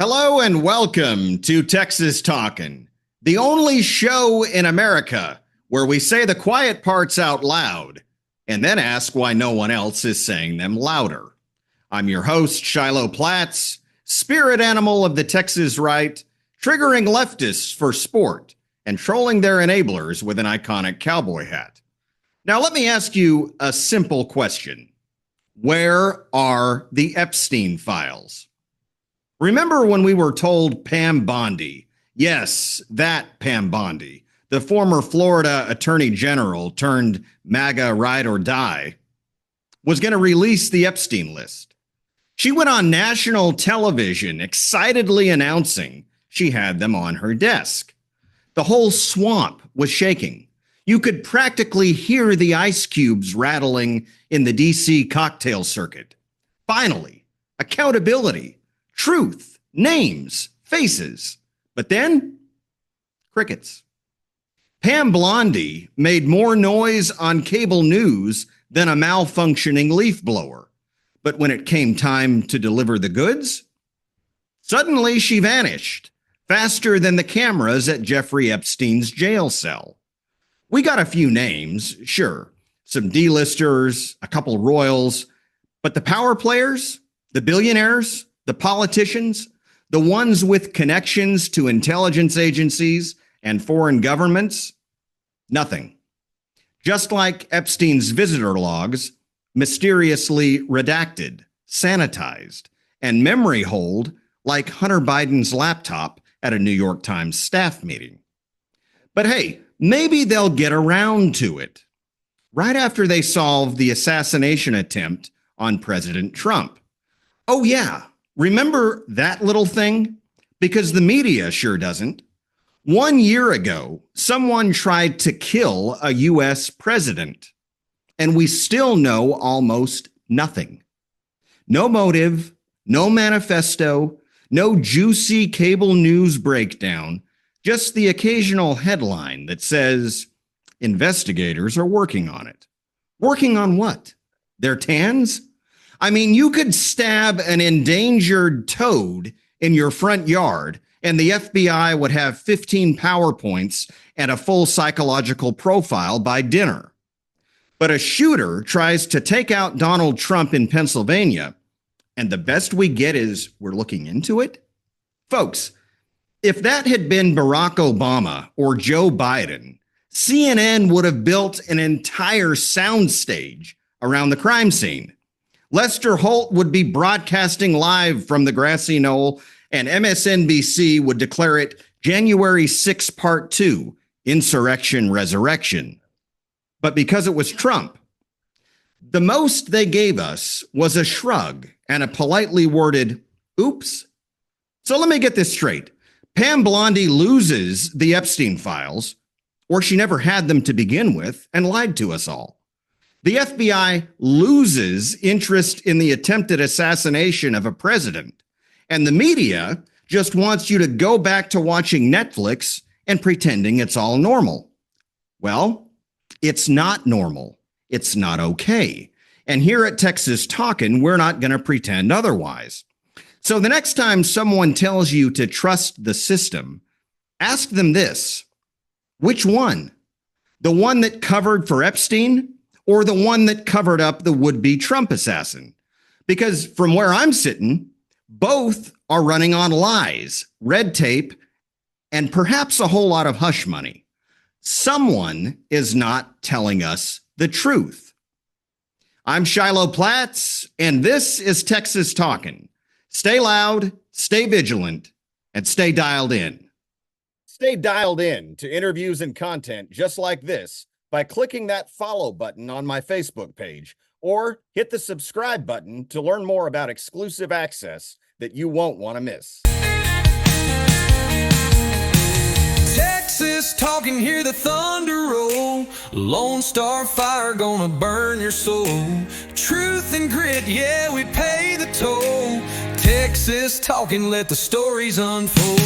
Hello and welcome to Texas Talkin, the only show in America where we say the quiet parts out loud and then ask why no one else is saying them louder. I'm your host, Shiloh Platts, spirit animal of the Texas right, triggering leftists for sport and trolling their enablers with an iconic cowboy hat. Now, let me ask you a simple question. Where are the Epstein files? Remember when we were told Pam Bondi, yes, that Pam Bondi, the former Florida Attorney General turned MAGA ride or die, was going to release the Epstein list? She went on national television excitedly announcing she had them on her desk. The whole swamp was shaking. You could practically hear the ice cubes rattling in the DC cocktail circuit. Finally, accountability. Truth, names, faces. But then, crickets. Pam Bondi made more noise on cable news than a malfunctioning leaf blower. But when it came time to deliver the goods, suddenly she vanished, faster than the cameras at Jeffrey Epstein's jail cell. We got a few names, sure, some D-listers, a couple royals, but the power players, the billionaires, the politicians, the ones with connections to intelligence agencies and foreign governments, nothing. Just like Epstein's visitor logs, mysteriously redacted, sanitized, and memory hold like Hunter Biden's laptop at a New York Times staff meeting. But hey, maybe they'll get around to it. Right after they solve the assassination attempt on President Trump. Oh yeah. Remember that little thing? Because the media sure doesn't. 1 year ago, someone tried to kill a U.S. president, and we still know almost nothing. No motive, no manifesto, no juicy cable news breakdown, just the occasional headline that says, investigators are working on it. Working on what? Their tans? I mean, you could stab an endangered toad in your front yard, and the FBI would have 15 PowerPoints and a full psychological profile by dinner. But a shooter tries to take out Donald Trump in Pennsylvania, and the best we get is we're looking into it? Folks, if that had been Barack Obama or Joe Biden, CNN would have built an entire soundstage around the crime scene. Lester Holt would be broadcasting live from the grassy knoll, and MSNBC would declare it January 6, Part 2, Insurrection Resurrection. But because it was Trump, the most they gave us was a shrug and a politely worded, oops. So let me get this straight. Pam Bondi loses the Epstein files, or she never had them to begin with, and lied to us all. The FBI loses interest in the attempted assassination of a president, and the media just wants you to go back to watching Netflix and pretending it's all normal. Well, it's not normal. It's not okay. And here at Texas Talkin', we're not going to pretend otherwise. So the next time someone tells you to trust the system, ask them this. Which one? The one that covered for Epstein? Or the one that covered up the would-be Trump assassin? Because from where I'm sitting, both are running on lies, red tape, and perhaps a whole lot of hush money. Someone is not telling us the truth. I'm Shiloh Platts, and this is Texas Talkin'. Stay loud, stay vigilant, and stay dialed in. Stay dialed in to interviews and content just like this by clicking that follow button on my Facebook page, or hit the subscribe button to learn more about exclusive access that you won't want to miss. Texas Talkin', hear the thunder roll. Lone Star fire gonna burn your soul. Truth and grit, yeah, we pay the toll. Texas Talkin', let the stories unfold.